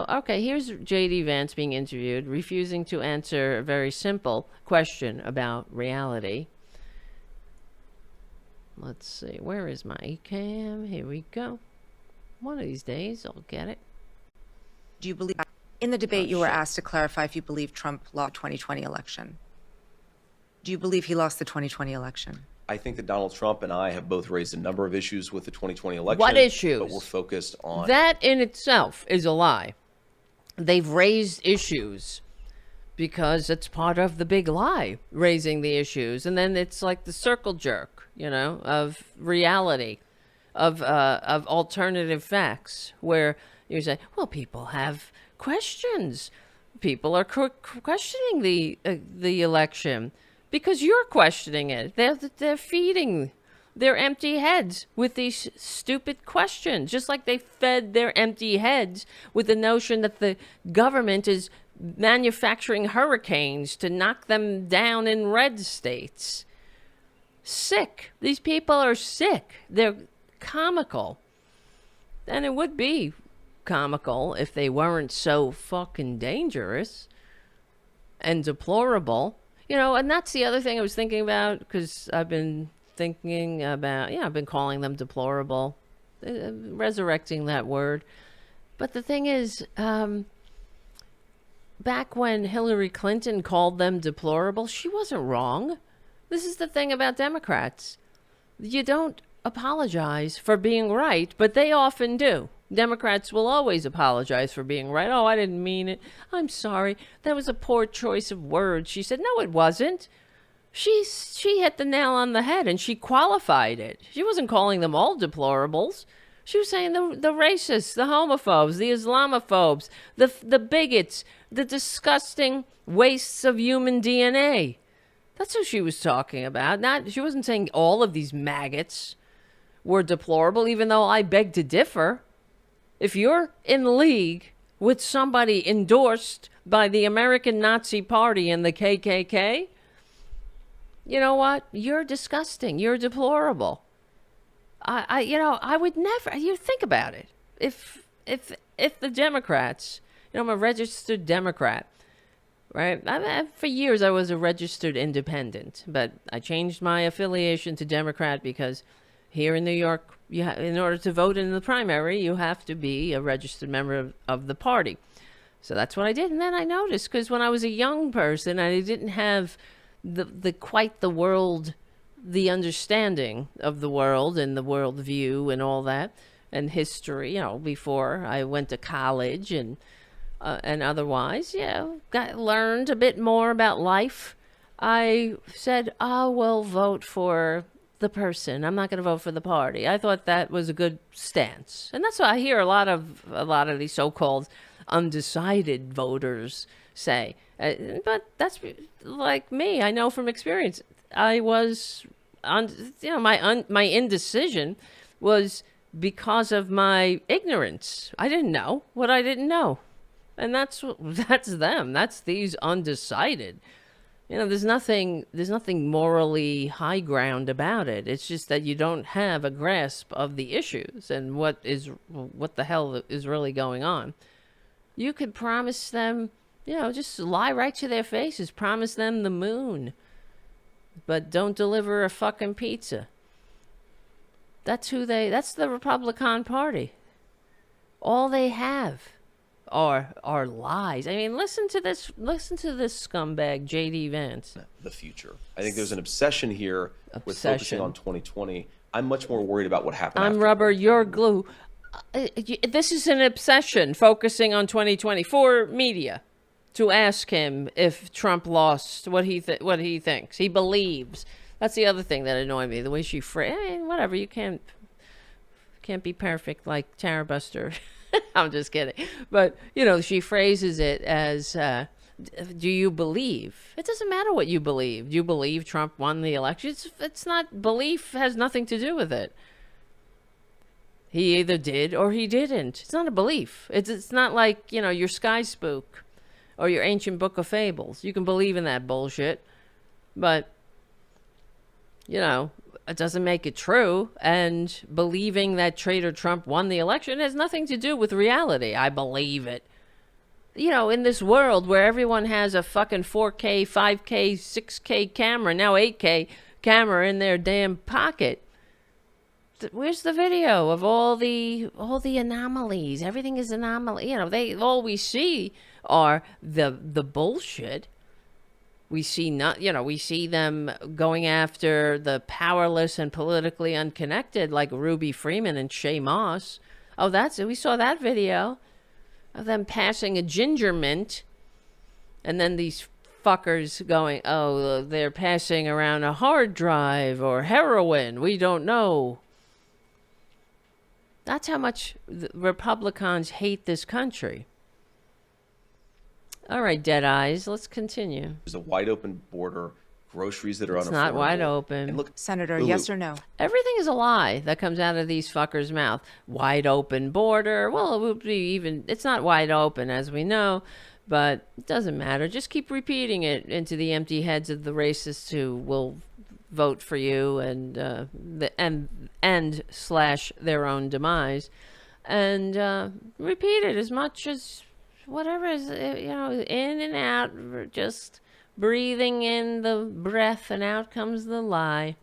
So, okay, here's JD Vance being interviewed, refusing to answer a very simple question about reality. Let's see, where is my cam? Here we go. One of these days, I'll get it. Do you believe, in the debate, you were asked to clarify if you believe Trump lost the 2020 election. Do you believe he lost the 2020 election? I think that Donald Trump and I have both raised a number of issues with the 2020 election. What issues? But we're focused on... That in itself is a lie. They've raised issues because it's part of the big lie, raising the issues. And then it's like the circle jerk, you know, of reality, of alternative facts, where you say, well, people have questions. People are questioning the election because you're questioning it. They're feeding their empty heads with these stupid questions, just like they fed their empty heads with the notion that the government is manufacturing hurricanes to knock them down in red states. Sick. These people are sick. They're comical. And it would be comical if they weren't so fucking dangerous and deplorable. You know, and that's the other thing I was thinking about, because I've been thinking about, I've been calling them deplorable, resurrecting that word. But the thing is, back when Hillary Clinton called them deplorable, she wasn't wrong. This is the thing about Democrats. You don't apologize for being right, but they often do. Democrats will always apologize for being right. Oh, I didn't mean it. I'm sorry. That was a poor choice of words. She said, no, it wasn't. She hit the nail on the head, and she qualified it. She wasn't calling them all deplorables. She was saying the racists, the homophobes, the Islamophobes, the bigots, the disgusting wastes of human DNA. That's who she was talking about. She wasn't saying all of these maggots were deplorable, even though I beg to differ. If you're in league with somebody endorsed by the American Nazi Party and the KKK, you know what? You're disgusting. You're deplorable. I would never. You think about it. If the Democrats, I'm a registered Democrat, right? For years I was a registered independent, but I changed my affiliation to Democrat because here in New York, in order to vote in the primary, you have to be a registered member of the party. So that's what I did. And then I noticed, because when I was a young person, I didn't have the understanding of the world and the world view and all that, and history, before I went to college and otherwise, learned a bit more about life. I said, I will vote for the person. I'm not going to vote for the party. I thought that was a good stance. And that's what I hear a lot of these so-called undecided voters say. But that's like me. I know from experience. I was my indecision was because of my ignorance. I didn't know what I didn't know. And that's them. That's these undecided. There's nothing morally high ground about it. It's just that you don't have a grasp of the issues and what the hell is really going on. You could promise them, just lie right to their faces, promise them the moon, but don't deliver a fucking pizza. That's the Republican Party. All they have are lies. I mean, listen to this scumbag, JD Vance. The future. I think there's an obsession here with focusing on 2020. I'm much more worried about what happened. I'm rubber, you're glue. This is an obsession, focusing on 2020 for media, to ask him if Trump lost, what he thinks, he believes. That's the other thing that annoyed me, the way she whatever, you can't be perfect like Tarabuster. I'm just kidding. But, she phrases it as, do you believe? It doesn't matter what you believe. Do you believe Trump won the election? It's not, belief has nothing to do with it. He either did or he didn't. It's not a belief. It's not like, your sky spook or your ancient book of fables. You can believe in that bullshit, but, it doesn't make it true. And believing that traitor Trump won the election has nothing to do with reality. I believe it. in this world where everyone has a fucking 4K, 5K, 6K camera, now 8K camera in their damn pocket. Where's the video of all the anomalies? Everything is anomaly. All we see are the bullshit. We see we see them going after the powerless and politically unconnected, like Ruby Freeman and Shay Moss. Oh, we saw that video of them passing a ginger mint, and then these fuckers going, oh, they're passing around a hard drive or heroin. We don't know. That's how much the Republicans hate this country. All right, dead eyes, let's continue. There's a wide open border, groceries that are It's not wide open. And look, Senator, yes or no? Everything is a lie that comes out of these fuckers' mouth. Wide open border. Well, it would be it's not wide open, as we know, but it doesn't matter. Just keep repeating it into the empty heads of the racists who will vote for you and slash their own demise, and repeat it as much as whatever is, in and out, just breathing in the breath and out comes the lie.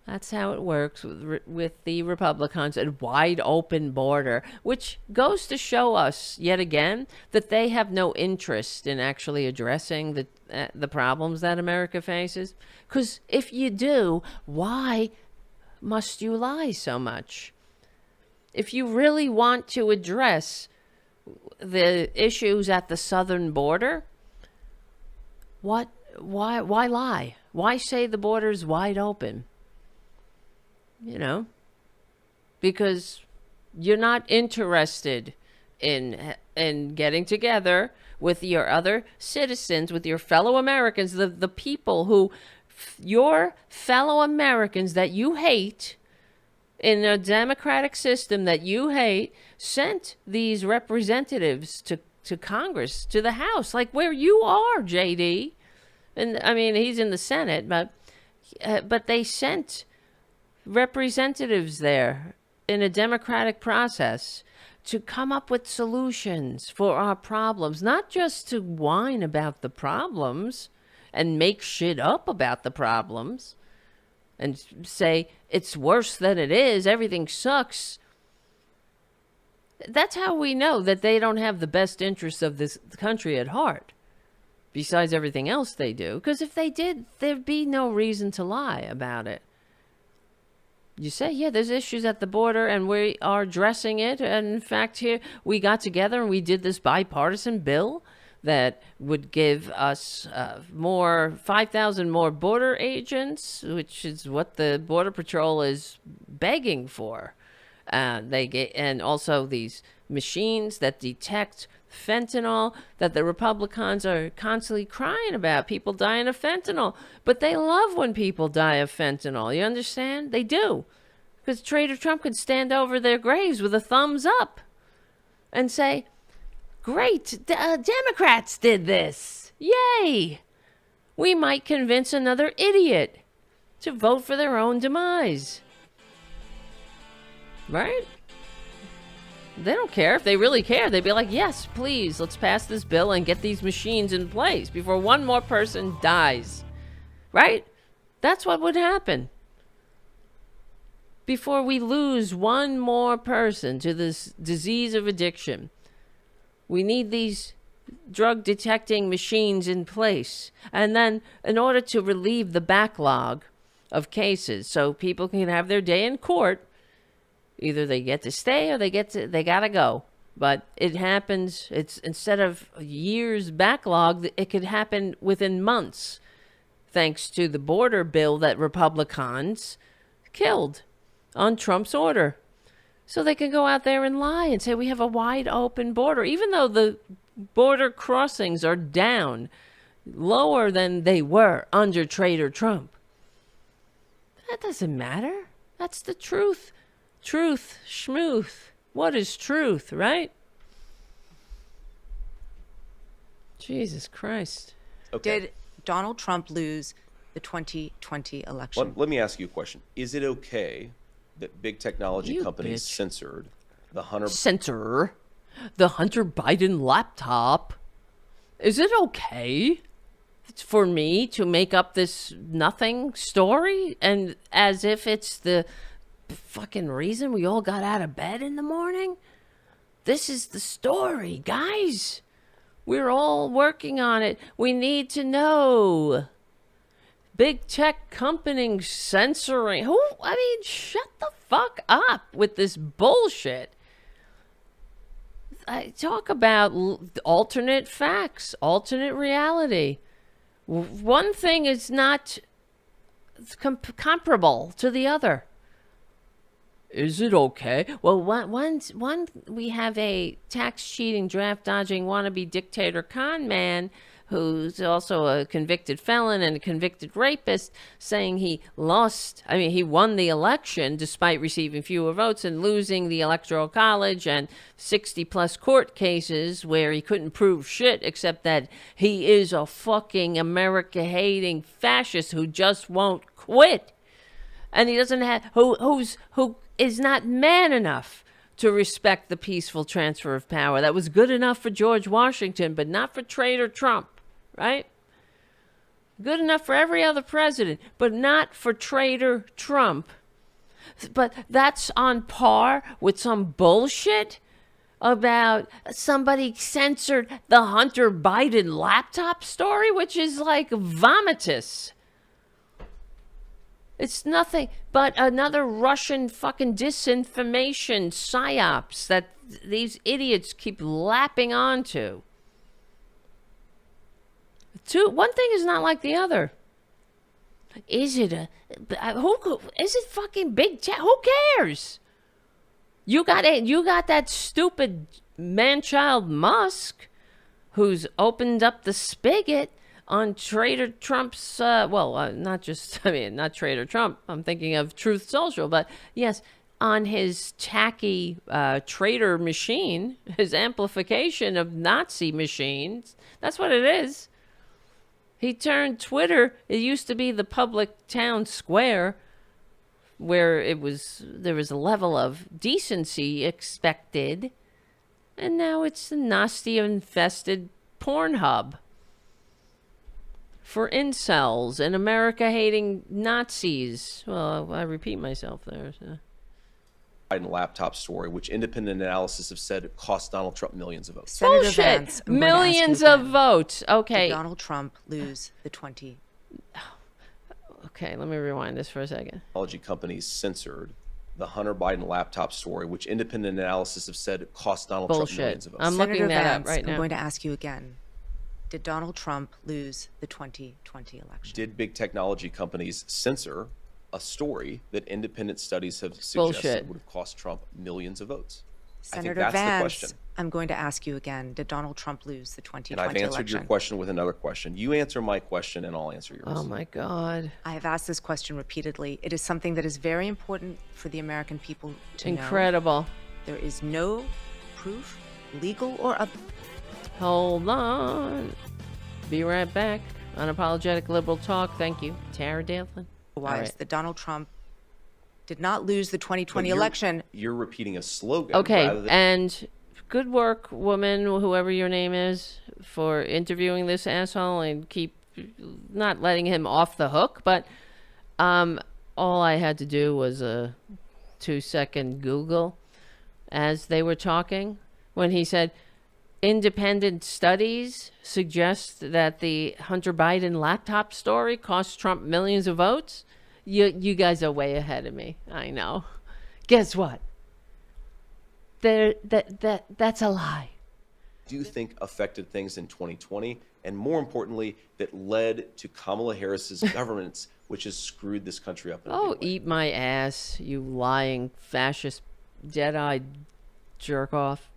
That's how it works with the Republicans. A wide open border, which goes to show us yet again that they have no interest in actually addressing the problems that America faces. Because if you do, why must you lie so much? If you really want to address the issues at the southern border, why lie? Why say the border's wide open? Because you're not interested in getting together with your other citizens, with your fellow Americans, the people who, your fellow Americans that you hate, in a democratic system that you hate, sent these representatives to Congress, to the House, like where you are, JD. And I mean, he's in the Senate, but they sent representatives there in a democratic process to come up with solutions for our problems, not just to whine about the problems and make shit up about the problems and say it's worse than it is, everything sucks. That's how we know that they don't have the best interests of this country at heart, besides everything else they do. Because if they did, there'd be no reason to lie about it. You say, yeah, there's issues at the border and we are addressing it. And in fact, here we got together and we did this bipartisan bill that would give us 5,000 more border agents, which is what the Border Patrol is begging for. And also these machines that detect fentanyl that the Republicans are constantly crying about, people dying of fentanyl. But they love when people die of fentanyl. You understand? They do. Because Trader Trump could stand over their graves with a thumbs up and say, great, Democrats did this. Yay. We might convince another idiot to vote for their own demise. Right? They don't care. If they really care, they'd be like, yes, please, let's pass this bill and get these machines in place before one more person dies. Right? That's what would happen. Before we lose one more person to this disease of addiction, we need these drug detecting machines in place. And then in order to relieve the backlog of cases so people can have their day in court, either they get to stay or they gotta go. But it happens, it's instead of years backlog, it could happen within months, thanks to the border bill that Republicans killed on Trump's order. So they can go out there and lie and say we have a wide open border, even though the border crossings are down lower than they were under Trader Trump. That doesn't matter. That's the truth. Truth, schmooth. What is truth, right? Jesus Christ. Okay. Did Donald Trump lose the 2020 election? Let me ask you a question. Is it okay that big technology companies censored the Hunter... Censor? The Hunter Biden laptop. Is it okay for me to make up this nothing story and as if it's the fucking reason we all got out of bed in the morning? This is the story, guys. We're all working on it. We need to know. Big tech companies censoring. I mean, shut the fuck up with this bullshit. I talk about alternate facts, alternate reality. One thing is not comparable to the other. Is it okay? Well, one we have a tax cheating, draft dodging, wannabe dictator con man who's also a convicted felon and a convicted rapist, saying he won the election despite receiving fewer votes and losing the electoral college and 60 plus court cases where he couldn't prove shit except that he is a fucking America hating fascist who just won't quit. And he doesn't have, who is not man enough to respect the peaceful transfer of power. That was good enough for George Washington, but not for traitor Trump, right? Good enough for every other president, but not for traitor Trump. But that's on par with some bullshit about somebody censored the Hunter Biden laptop story, which is like vomitous. It's nothing but another Russian fucking disinformation psyops that these idiots keep lapping onto. One thing is not like the other. Is it is it fucking big tech? Who cares? You got that stupid man-child Musk who's opened up the spigot on Trader Trump's, not Trader Trump. I'm thinking of Truth Social, but yes, on his tacky traitor machine, his amplification of Nazi machines. That's what it is. He turned Twitter, it used to be the public town square where there was a level of decency expected, and now it's the nasty-infested porn hub for incels and America-hating Nazis. Well, I repeat myself there. So. Biden laptop story, which independent analysis have said cost Donald Trump millions of votes. Senator Bullshit! Vance, Millions of votes. Okay. Did Donald Trump lose the 20? Okay, let me rewind this for a second. Technology companies censored the Hunter Biden laptop story, which independent analysis have said cost Donald Trump millions of votes. I'm looking that Vance, up right now. I'm going to ask you again. Did Donald Trump lose the 2020 election? Did big technology companies censor a story that independent studies have suggested would have cost Trump millions of votes? Senator I think that's Vance, the question. I'm going to ask you again. Did Donald Trump lose the 2020 election? And I've answered your question with another question. You answer my question and I'll answer yours. Oh my God. I have asked this question repeatedly. It is something that is very important for the American people to know. Incredible. There is no proof, legal or other. Hold on. Be right back. Unapologetic liberal talk. Thank you. Tara Dalton. Otherwise, that Donald Trump did not lose the 2020 election. You're repeating a slogan. Okay, and good work, woman, whoever your name is, for interviewing this asshole and keep not letting him off the hook. But all I had to do was a 2-second Google as they were talking when he said, independent studies suggest that the Hunter Biden laptop story cost Trump millions of votes. You guys are way ahead of me. I know. Guess what? That's a lie. Do you think affected things in 2020, and more importantly, that led to Kamala Harris's governance, which has screwed this country up? Oh, eat my ass, you lying fascist, dead-eyed jerk off.